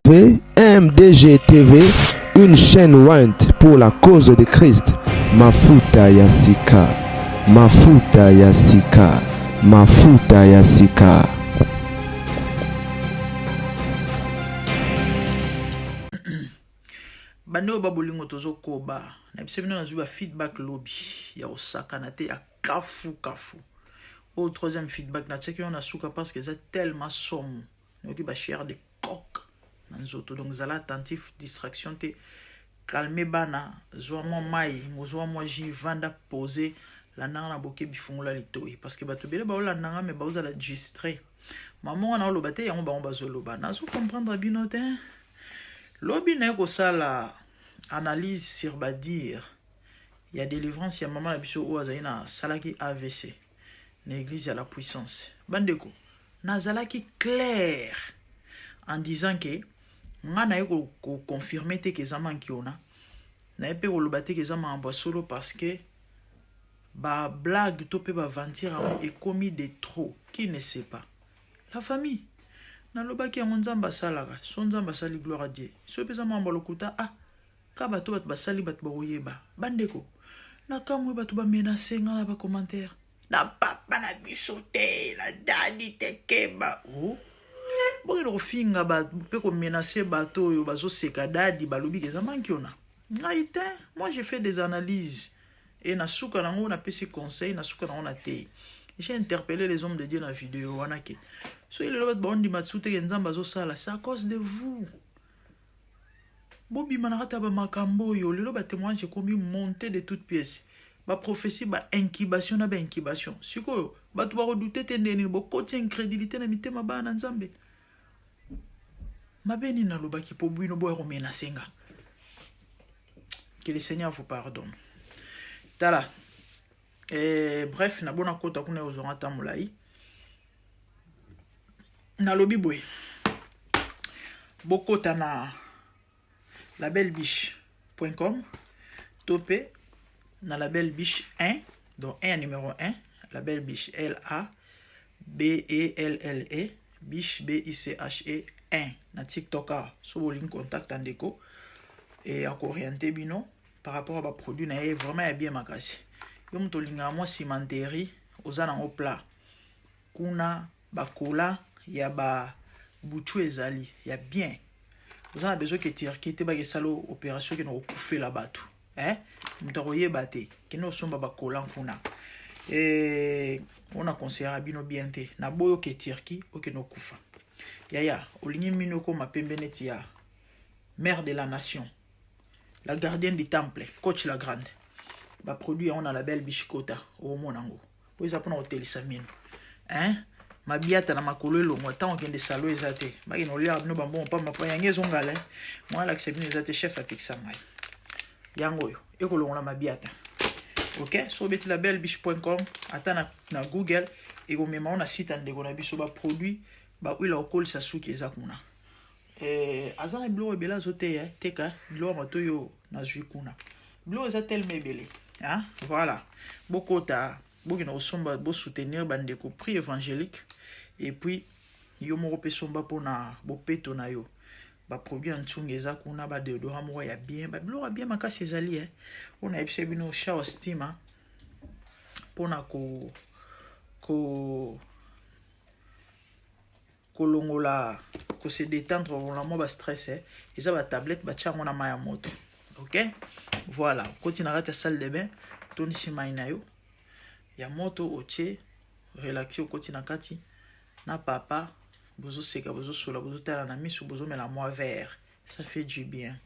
MDG TV, une chaîne Wint pour la cause de Christ. Mafuta Yasika, Mafuta Yasika, Mafuta Yasika. Bande babolingo tozo koba na biso bino nazuba feedback lobby ya Osaka na te ya kafu. Au troisième feedback na tcheki on a souka parce que c'est tellement somme noki ba cher de coq nanzoto donc zala attentif distraction te calmer bana zwa mo mai mozwa mo ji vanda poser la nanga na boke bifungula litoi parce que bato bele ba ola nanga me ba ozala distrait maman na lo bate yango ba on bazolo bana zo comprendre bino te lobby na ko sala analyse sur badir il y a délivrance ya maman na biso o azaina salaki AVC l'église à la puissance bandeko nazalaki clair en disant que nga na ko confirmer te que zaman kiona na epé ko lobate que zaman amba solo parce que ba blague to pe ba ventir est commis de trop qui ne sait pas la famille na lobaki yango nzamba salaka so nzamba sali gloire à Dieu so pesa mamba lokuta ka bato bat basali bat boyeba bandeko na kamwe bato ba menacer nga na ba commentaire na papa na bisote la dadi tekeba bon il finga ba pe ko menacer bato yo bazo seka dadi balobi ke zaman kiona ngaite moi j'ai fait des analyses et na suka nango na pesi conseil na suka nango na te j'ai interpellé les hommes de Dieu dans la vidéo wanake so il le ba ndi matsute ke nzamba zo sala c'est à cause de vous bobi manarata ba makambo yo lelo ba témoignage komi monter de toutes pièces ba prophétie ba incubation na ba incubation siko ba to ba redouter tendeni bo côté incrédulité na mitema ba na nzambe mabeni na lobaki po buino bo ro menacenga que le Seigneur vous pardonne tala bref na bona kota kuna ozonga tamulai na lobi boy bokota na labelbiche.com topé na label biche 1 donc 1 numéro 1 label biche LABELLE biche BICHE 1 na TikTok so bo link contact andeko et à orienter bino par rapport à ba produit na vraiment ya bien makasi yo mto linga mo cimenterie ozana au plat kuna bakola ya ba butu ezali ya bien vous avez besoin que Turquie te ba salo opération que no couper la batu mutaroye bate que no somba ba kola kuna on a conseillé bino bien te na boyo que Turquie o que no kufa ya olingi mino ko mapembeneti ya mère de la nation la gardienne du temple coach la grande ba produit on a la belle bichikota au monango vous apprendre hôtel samino mabiata na makolo elongo tant okende salo ezate baki no lia no bambo pa mapa yange zongala moi la accepte ezate chef a pixa mai yango yo ekolongola mabiata OK so beti la bellebiche.com ata na Google et ko mema on a site ndeko na biso ba produit ba huile alcool sa suki ezakuna azana blo ebela zote teka blo mato yo na zui kuna blo eza tellement ebele voilà bokota bokina osomba bo soutenir bandeko prix évangélique et puis yo moko pe somba pona bopeto na yo ba produit ntsunga eza kuna ba deodorant moko ya bien ba blo ya bien makasi ezali on a epse bino shower steamer pona ko kolongola ko se détendre on mo ba stress eza ba tablette ba tchango na maya moto OK voilà continue à salle de bain toni simai na yo ya moto oche relaxer okoti na kati na papa bozo seka bozo sola bozo tala na misu bozo mela moi vert ça fait du bien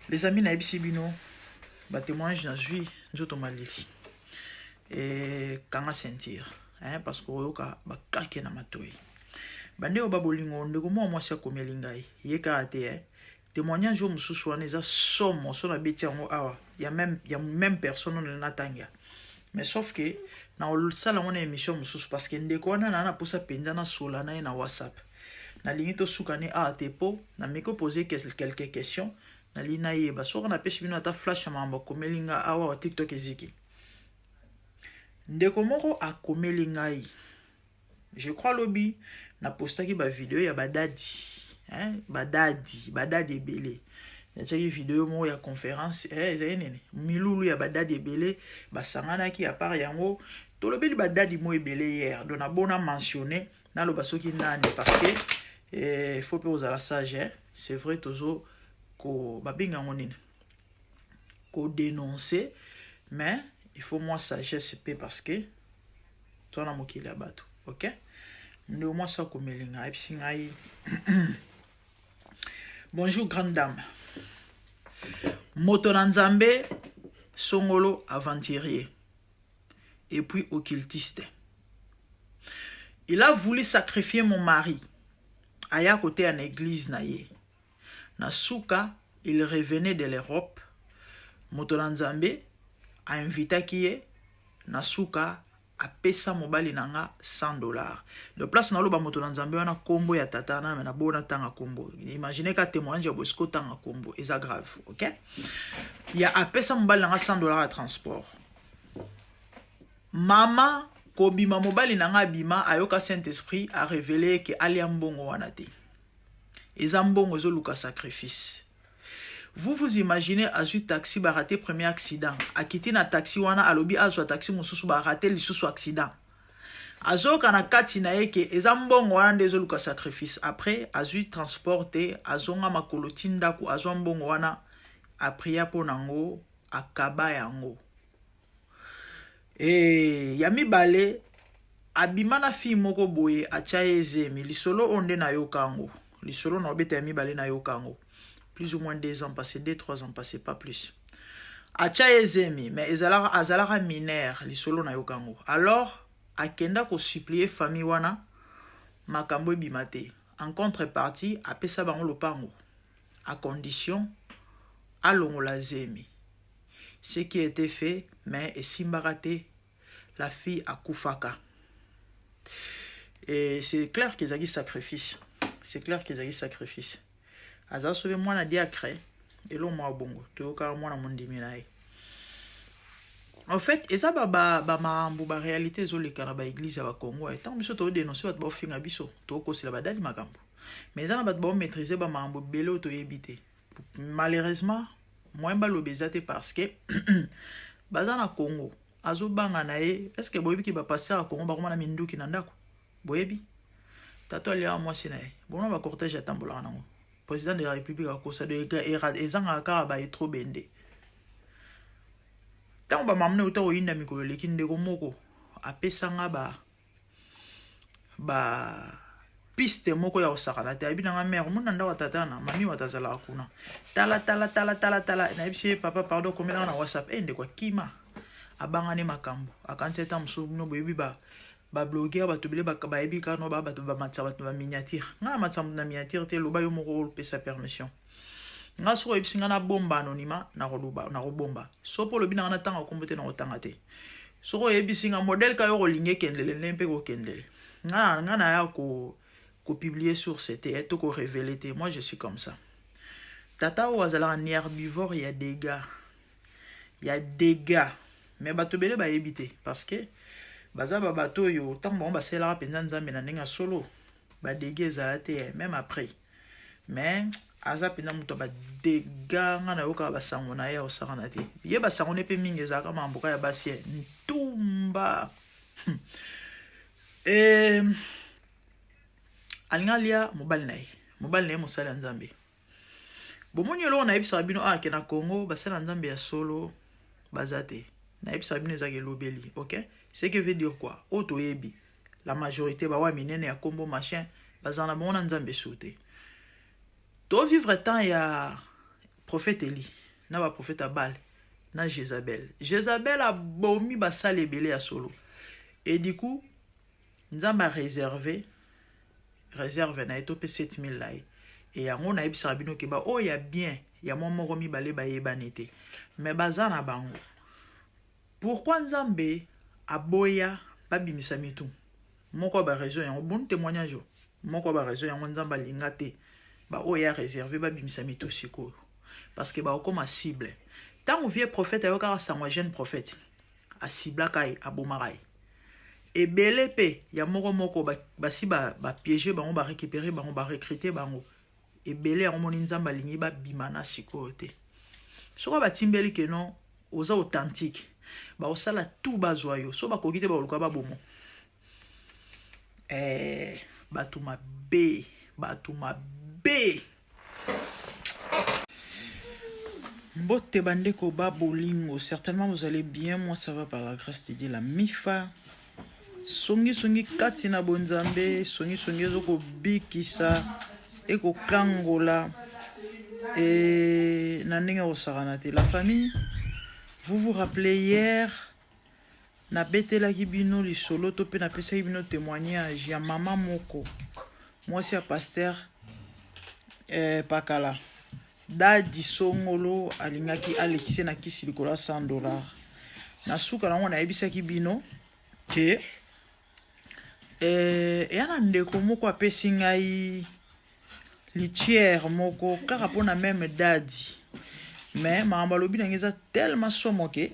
les amis na ebisi bino ba témoignage na jui njoto malili et kanga sentir parce que oyoka ba kake na matoi bande o babolingo ndeko mo mwasi akomeli ngai yeka ate témoignage o mususu wana eza somo so na beti yango awa ya même personne na tanga mais sauf que na sala mona émission mususu parce que ndeko wana na posa penza na sola na na WhatsApp na lingi to sukane tepo na meko poser quelques questions na lina yeba so na pesi bino ata flash mamba komelinga awa wa TikTok eziki ndeko moko akomeli ngai je crois lobby na postaki ba vidéo ya ba dadi hein badadi ebele natchaki vidéo mo ya conférence ezali nene milulu ya badadi ebele basanganaki à part yango tolobeli badadi mo ebele hier donc abona mentionner naloba soki nani parce que faut pas aux la sage hein? C'est vrai toujours ko babinga ngonini ko dénoncer mais il faut moi sagesse pe parce que toi na mokili ya bato OK ndio moi ça komelinga episingai bonjour grande dame moto na nzambe songolo aventurier et puis occultiste. Il a voulu sacrifier mon mari. Aya côté en église naye. Nasuka, il revenait de l'Europe. Motolanzambe a invité qui est Nasuka a pesa mobali nanga $100. Le place na loba motolanzambe wana kombo ya tatana na bona tanga kombo. Imaginez ka témoignage ya bosko tanga kombo, c'est grave, OK? Il y a a pesa mobali nanga $100 à transport. Mama kobima mobali nanga bima ayoka Saint-Esprit a révélé que aliambongo wanate. Ezambongo zo luka sacrifice. Vous imaginez azu taxi ba raté premier accident. Akiti na taxi wana alobi azu taxi mususu ba raté lisusu accident. Azo kana kati na yeke ezambongo wana ndezo luka sacrifice. Après azu transporté azonga makolotinda ku azambongo wana apria po nango akaba yango. Yami bale abimana fi moko boye acha ezemi lisolo onde na yokango lisolo na obeta yami bale na yokango plus ou moins 2 ans passés 2-3 ans passés pas plus acha ezemi mais azalara mineur lisolo na yokango alors akenda ko supplier famille wana makambo bimate en contrepartie apesa bango lopango à condition alongola zemi. Ce qui a été fait, mais Simbaraté, la fille a Koufaka. Et c'est clair qu'ils ont eu sacrifice. C'est clair qu'ils ont eu sacrifice. Aza sauvé moi na diacré et l'on m'a bongo. Tu au cas moi na mon diminaï. En fait, et ça ma réalité zo le Canada église à Congo et tant biso to dénoncer ba finga biso to ko c'est la badali makambo. Mais ça na ba bon maîtriser ba mambo belo to yebité. Malheureusement moi ba lobezate parce que bazana Congo azo banga na ye est-ce que boyebi ki ba passer à Congo ba komana minduki na ndako boyebi tato ali a moi sinaye bon ba cortège atambola nango président de la république a kosa de ezanga ka ba trop bende tant ba mamne uta oyinda mikolo lekinde ko moko apesanga ba piste moko ya osakana te abina nga mère mona nda watatana mami watazala kuna tala na ebisi papa pardon komela na WhatsApp ende kwa kima abangane makambo akanseta musu no boyebi ba blogueur ba tobele ba ebi ka no ba matsa ba miniature nga matsa na miniature te loba yo moko pesa permission nga so ebisi nga na bomba anonyma na roba na robomba so po lobi na na tanga kombote na otanga te so ebisi nga modèle ka yo rolinge kendele lempe ko kendele nga na ya ko publier sur c'était et ko révéler. Moi je suis comme ça. Tata ou azala un herbivore, il y a des gars. Mais bato bele ba éviter parce que baza ba bato yo tant bon ba sela penza nzambe na ndinga solo ba dégâts zalate même après. Mais aza pena muto ba dégâts nga na yoka ba sango na ya osakana te. Ye ba sango ne pe mingi za kama mboka ya basie ntumba. Alingalia mobile nae mosala nzambe bomoni lo na ebisa bino ke na Congo basala nzambe ya solo bazate na ebisa bino ezake lobeli OK ce qui veut dire quoi auto yebi la majorité ba wa minene ya kombo machin bazana bona nzambe soute to vivre temps ya prophète Eli na ba prophète Abal na Jézabel a bomi basala ebele ya solo et du coup nzambe a réserve na etope 7000 lai et yango na ebisa bino ke ba ya bien ya moko mibale ba yebanete mais bazana bango pourquoi nzambe aboya babimisa mitu moko ba raison yango bon témoignage moko ba raison yango nzambe lingate ba ya réservé babimisa mitu siko parce que ba comme cible tant vieux prophète ayoka sa jeune prophète a cibla kai abomarai et belé pe ya moko basi ba piéger bango ba récupérer bango ba recruter bango ebele yango moni nzambe alingi babima na sikoyo te soko batimbeli ke non oza authentique baosala tout bazwa yo so bakoki te baoluka babomo bato mabe Mbote bandeko ba bolingo, certainement vous allez bien, moi ça va par la grâce de Dieu, la mifa. Songi katina bonzambe, songi zoko bikisa, eko kangola, et nanenga osaranate. La famille, vous vous rappelez hier, na bete la kibino li solo, tope na pesa kibino témoignage, ya maman moko, moi c'est un pasteur, pakala. Dadi songolo alingaki alekise na kisi likola $100 na suka na ngona ebisaki bino ke yana ndeko moko apesi ngai litière moko kaka pona même dadi mais maamba lobi na ngeza tellement somoke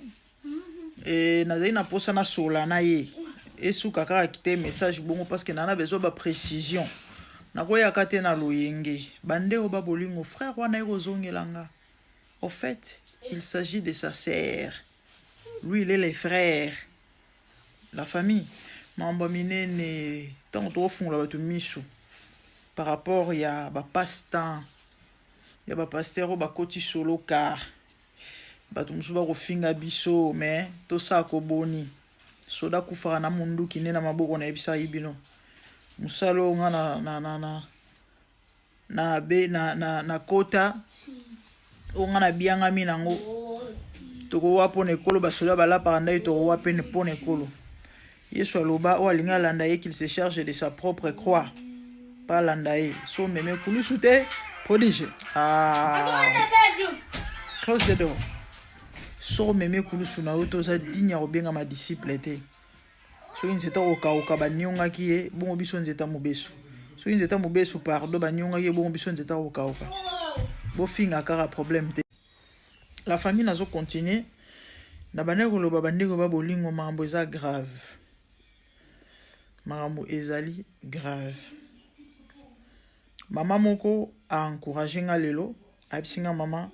nazali na posa na sola na ye esuka kaka kite message bongo parce que nana besoin ba précision nakoya kate na loyenge bandeko ba bolingo frère wana ekozongelanga. Au fait, il s'agit de sa sœur. Lui il est les frères. La famille mamba minene tant to fond la batu misu par rapport ya ba passe-temps ya ba pasteur ba koti solo car batu musu ba ko finga biso mais to sa ko boni soda kufara na mundu kinena maboko na ebisa ibino musalo nga na kota onga na bianga minango toko wapo ne kolo basola bala paranda toko wapo ne pone kolo Yesu aloba o alinga landa ye qu'il se charge de sa propre croix pas landa ye so meme kulu sute prodige close the door so meme kulu suna oto za dinya obenga ma disciple te so nzeta okauka banyonga kiye bongo biso nzeta mobesu so nzeta mobesu pardon banyonga kiye bongo biso nzeta okauka bo finga kara problème te. La famille nazo continuer na baneko loba bandeko ba bolingo mambo eza grave marambo ezali grave. Mama moko a encouragé nga lelo abisinga mama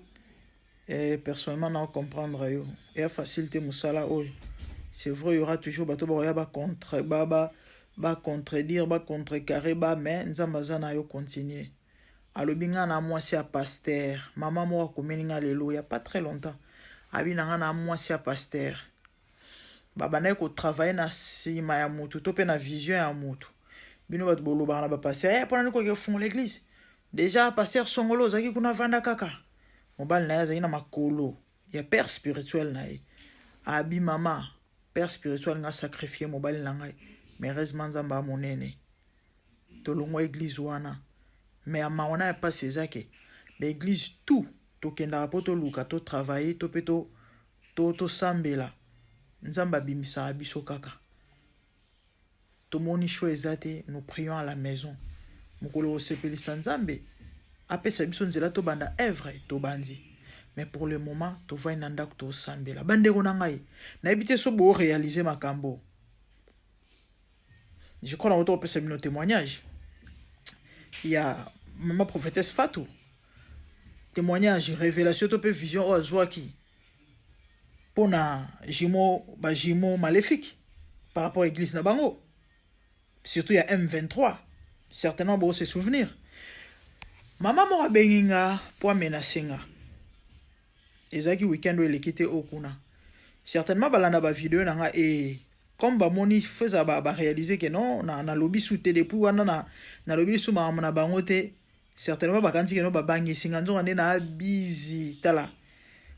personnellement na comprendre yo et facilité musala oyo. C'est vrai, il y aura toujours bato ba contre ba contredire ba contrecarrer ba mais nzambazana yo continuer. Alobinga na moi c'est pasteur. Maman mo akomeninga lelo il y a pas très longtemps. Abinanga na moi c'est pasteur. Baba na ko travailler na sima ya mutu to pe na vision ya mutu. Bino bat bolo ba na ba pasteur pona niko ke fond l'église. Déjà pasteur songolo zaki kuna vanda kaka. Mobile na ya zaki na makolo. Ya père spirituel na ye. Abi mama père spirituel nga sacrifié mobile na ngai mais heureusement nzamba monene tolongo église wana mais amaona pas sezake l'église tout to kenda poto luka to travailler to peto to sambela nzamba bimisa biso kaka to moni choisate nous prions à la maison mukolo sepelisa nzambe apesa biso nzela to banda œuvre to bandi. Mais pour le moment, tu vas en andak to sambela. Bandeko na ngai. Na ebité so bo réaliser makambo. Je crois na auto pesa bino témoignage. Il y a maman prophétesse Fatou. Témoignage, révélation to pe vision o azwaki. Pona jimo maléfique par rapport à l'église na bango. Surtout il y a M23. Certainement bo se souvenir. Maman mo benginga po menacenga. Ezaki weekend où il quitté okuna. Certainement balanda ba vidéo nanga et comme ba moni feza ba réaliser que non na lobby sous télépu wana na lobby sous ma na bangote certainement ba kanti que non ba bangi singanzo ande na busy tala.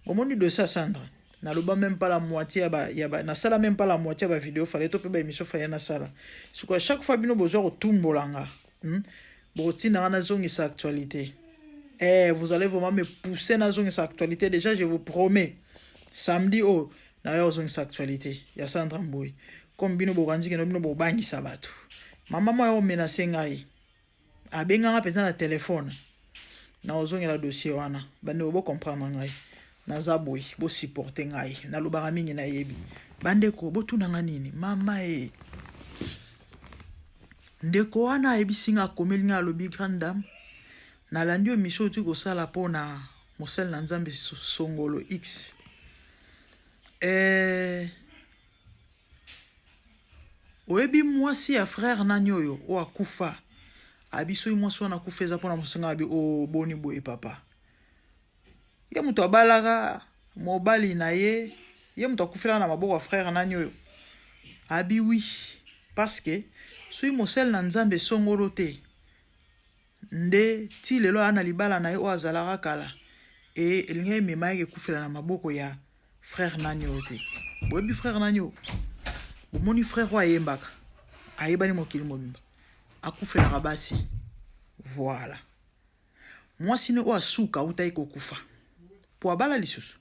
Au moni de ça Sandra na loba même pas la moitié ya ba na sala même pas la moitié ba vidéo fallait to pe ba émission fallait na sala. Sur quoi chaque fois bino besoin retumbolanga. Boti na zongi sa actualité. Vous allez vraiment me pousser dans une actualité. Déjà, je vous promets. Samedi, dans une actualité. Il y a Sandra Mboui. Comme bino boranzi que bino bobangi sabatu. Maman moi menacé ngai. Abenga nga pesa na téléphone. Na ozongi la dossier wana. Bande bo comprendre ngai. Na zaboi bo supporter ngai. Na lobara mingi na yebi. Bande ko bo tunanga nini? Mama ndeko wana ebisinga komelinga lobi grande dame. nalandi omission tu kosala pona mosel na nzambe Songolo X. Oyebi mwasi ya frère nani oyo o akufa. Abiso mwasi wana akufa eza pona mosenga abi o boni boye papa. Ye muto abalaka mobali na ye muto akufela na maboko ya frère nani oyo. Abi oui parce que soki mosel na nzambe Songolo te nde ti lelo ana libala na ye o azalaka kala e elinga emema yeke kufela na maboko ya frère nani oyo te. Boyebi frère nani oyo bomoni frère wa yembaka ayebani mokili mobimba akufelaka basi. Voilà. Mwasi ne o asuka uta iko kufa po abala lisusu.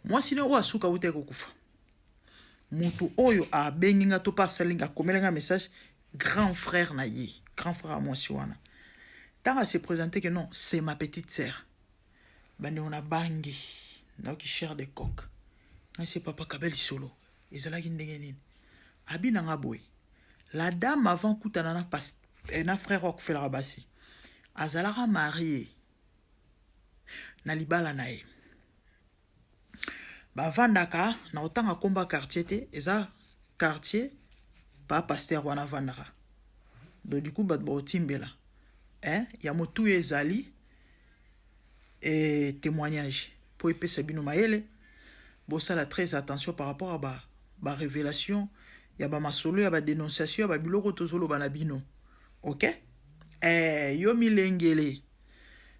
Mwasi ne o asuka uta iko kufa mutu oyo abenginga to pasalinga komelenga message grand frère na ye, grand frère à mwasi wana. Tant à se présenter que non, c'est ma petite sœur. Bande on a bangi na ki cher de coq. Na c'est papa kabeli solo. Ezala ki ndenge nini. Abi na ngaboy. La dame avant kutana na pas na frère wa kufela rabasi. Azalaka marié. Na libala na ye. Ba vandaka na otanga komba quartier te, eza quartier pa pasteur wana vandaka. Donc du coup bat bo timbela. Ya motu ezali et témoignage pour epesa bino mayele bosala très attention par rapport à ba révélation ya ba masolo ya ba dénonciation ya ba biloko tozolo bana bino. OK yo milengele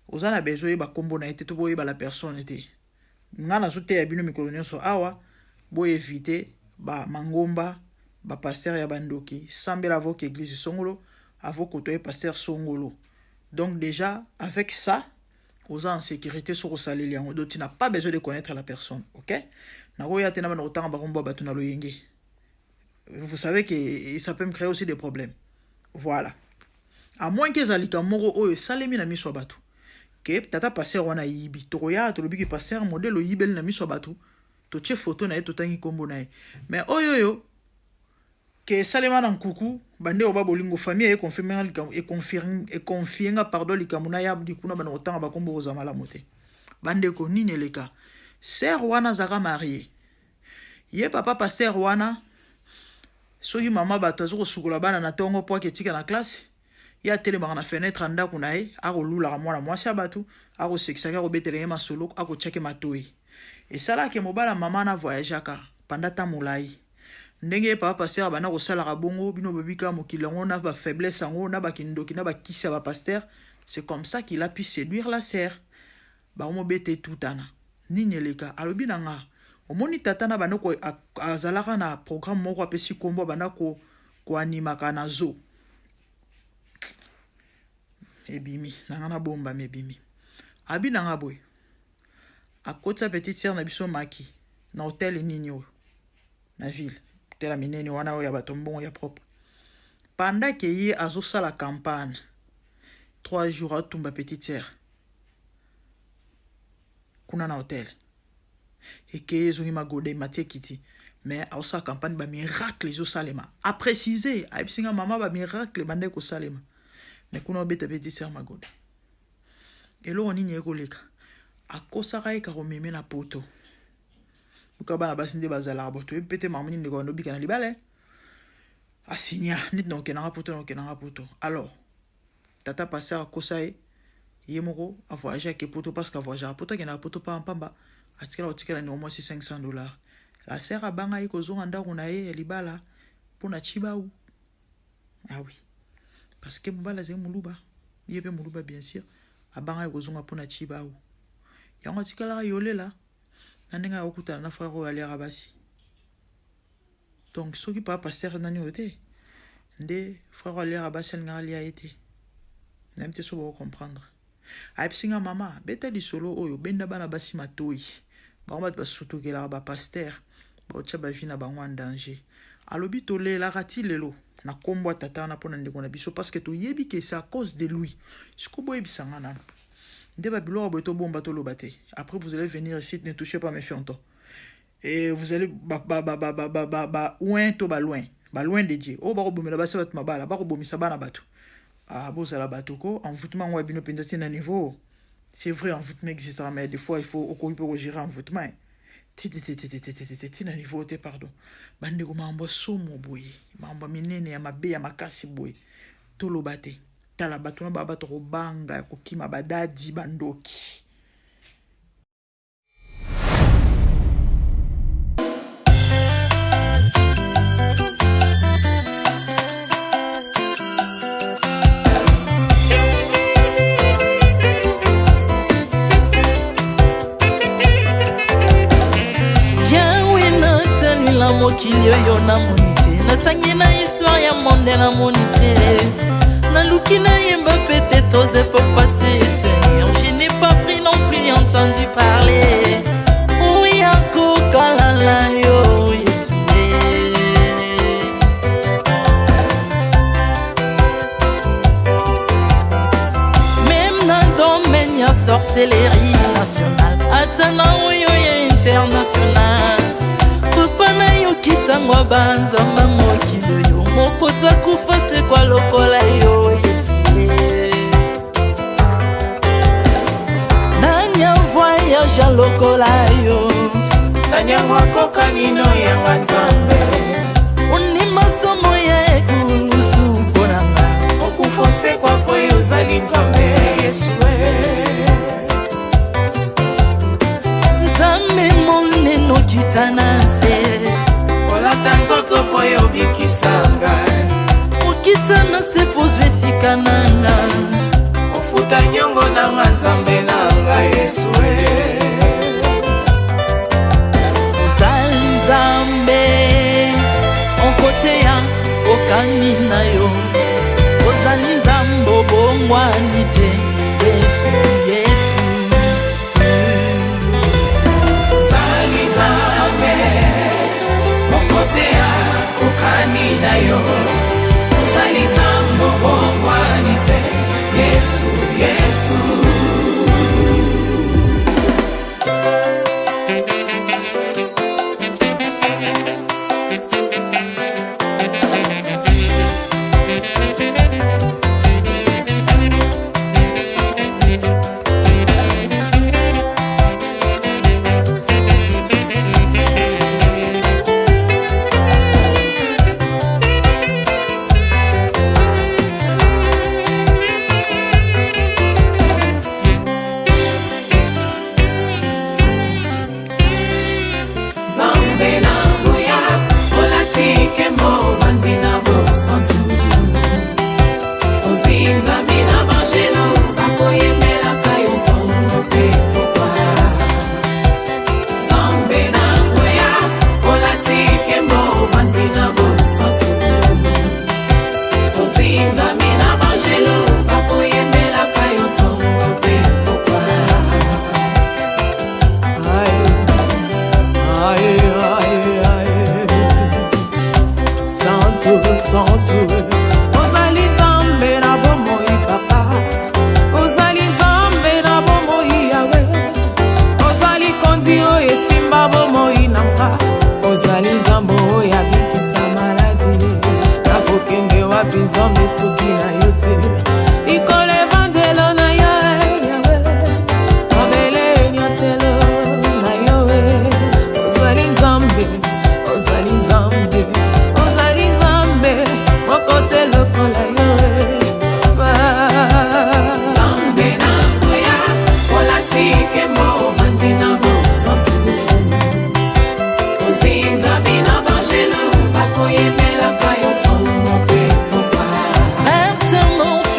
ozana besoin ba kombo na ete to boye ba la personne ete ngana zote ya bino mikolo nyonso awa bo éviter ba mangomba ba pasteur ya bandoki sambela avoke église Songolo avoke to pasteur Songolo. Donc déjà, avec ça, aux en sécurité sur le salaire, tu n'as pas besoin de connaître la personne, ok? Vous savez que ça peut me créer aussi des problèmes. Voilà. À moins que Zalika Moro ou Salemi na miso batu. Que tata passer wana yibi. Toroya to lobi ki passer modèle yibel na miso batu. To che photo na e to tangi kombo na e. Mais oyoyo que Salema na nkuku bande oba bolingo famille e confirme pardon likamuna ya budi kuna bana otanga bakombo ozamala mote bande ko nini leka sœur wana zaka marié ye papa pasteur wana soki mama bato azo kosukola bana na tongo po ketika na classe ya telema na fenêtre ndako na ye akolula mwana mwasi abatu akosekisaka kobetela ye masolo akochake matoi et sala ke mobala mama na voyageaka pendant ta mulai. Ndenge papa pasteur bana ko sala bongo bino bebika mokilango na ba faiblesse ngo na ba kindoki na ba kisa ba pasteur, c'est comme ça qu'il a pu séduire la sœur. Ba mo bete tutana nini leka alobi nanga omoni tata na bana ko azalaka na programme moko apesi kombo bana ko animaka na zo ebimi nanga na bomba mebimi abi nanga boy akota petite sœur na biso maki na hôtel nini o na ville tela minene wana oya batombon ya propre pendant que ye azosa la campagne 3 jours à tumba petite sœur kuna na hôtel et que ezongi magode matie kiti mais aosa campagne ba miracle zo salema a préciser a bisinga mama ba miracle bande ko salema mais kuna obeta petite sœur magode elo onini ekoleka akosaka eka komeme na poto. Ukaba na basinde bazala boto pete mamuni ndeko ndobika na libale asinya nit no kenanga poto alors tata passer akosae yemoko a voyager ke poto parce que voyager poto kena poto pa pamba atikala ni au moins $500 la sœur abanga iko zonga ndako na ye libala pona chibau ah oui parce que mbala ze muluba yebe muluba bien sûr abanga iko zonga pona chibau yango tikala yolela nandinga okuta na frère o aliara basi donc soki pa pasteur nani ote nde frère aliara basi ngalia été n'imte so bo comprendre a psinga mama beta di solo oyo benda bana basi matoi ba ba basuto ke la ba pasteur ba tcha ba vina ba en danger alobi to le la rati lelo na kombo tata na pona ndeko na biso parce que to yebi que c'est à cause de lui siko boye bisanga na ndeba bilo boto bomba to lobate après vous allez venir ici ne touchez pas mes fiantos et vous allez loin to ba loin de Dieu o ba ko bomela ba sabat mabala ba ko bomisa bana batu bozala batoko envoûtement wa bino penza tina niveau. C'est vrai envoûtement existe mais des fois il faut okoyi gérer envoûtement. Tina niveau te pardon. Bande ko mambo somo boy. Mambo minene ya mabe ya makasi boy. Toloba te. Tala bato na baba to banga ko kima badadi bandoki. mokili oyo namoni te natangi na histoire ya monde namoni te naluki nayemba pete toze po passer Seigneur je n'ai pas pris non plus entendu parler oya kokalala yo Yesu même na domaine ya sorcellerie nationale atana oyo ya international papa na yo kisangwa banzamba mokili yo mopota kufa se kwa lokola yo Yesu nanya voyage a lokola yo nanya wakoka nino ya wanzambe uni masomo ya ekulusu konanga okufose kwa poyo zali nzambe Yesu nzambe moneno kitana se olata nzoto poyo bikisanga okitana se pozwe sikananga ofuta nyongo na nzambe nanga Yesu ozali nzambe onkote ya okani na yo ozali nzambe obongwani te Yesu Yesu ozali nzambe onkote ya okani na yo ozali nzambe obongwani te Yesu Yesu ozali nzambe na bomoi papa ozali nzambe na bomoi yawe ozali kondi oyo esimba bomoi nanga ozali nzambe oyo abikisa maladi nakokende wapi nzambe soki na yo te likolo evangelo na yo yawe mabele nyotelo na yo ozali nzambe ozali nzambe maintenant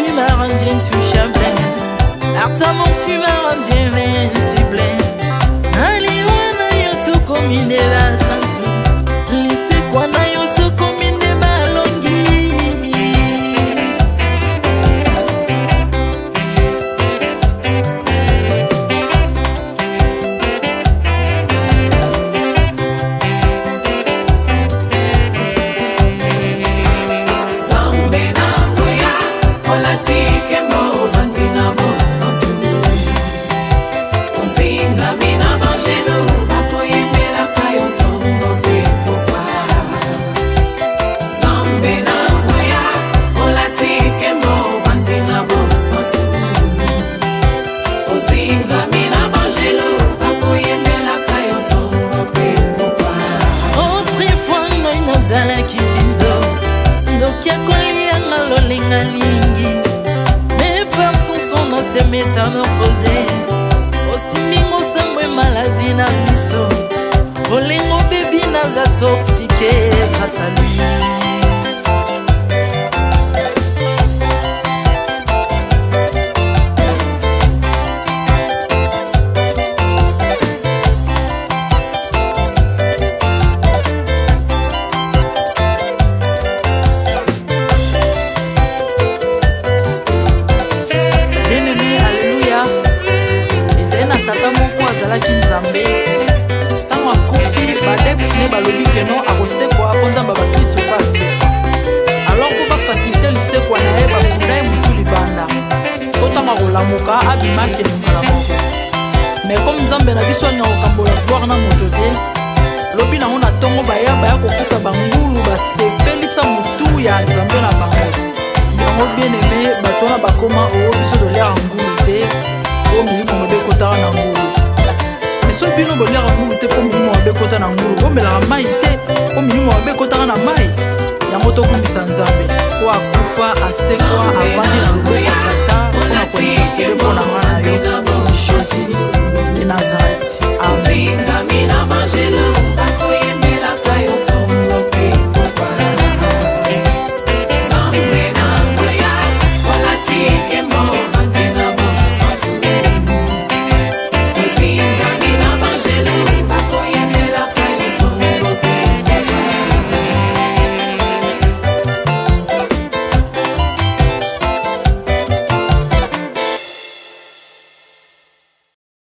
autrefois ngai nazalaki binzo ndoki akolianga lolenga lingi mais par son son na se métamorphosé osimingo sambwe maladie na miso olingo bebi naza toxiqué grâce à lui. Ntango akofi badepsine balobi keno akosekwa mpo nzambe bakristo basekwa alors mpo bafasilite lisekwa na ye bakunda ye mutu libanda mpo ntango akolamuka abimaki elingala moko mais comme nzambe na biso alinga kokambola gloire na moto te lobi nango na ntongo baya kokuta bangulu basepelisa mutu ya nzambe na bango yango bien aimé bato wana bakoma oyo biso toliaka ngulu te po milimo mabe ekotaka na ngulu so bino boliaka ngulu te mpo milimo mabe ekota na ngulu bomelaka mai te mpo milimo mabe ekotaka na mai yango tokumisa nzambe po akufa asekwa avandi na loboko ya tata mpona kolinga sele mpo na nga na yo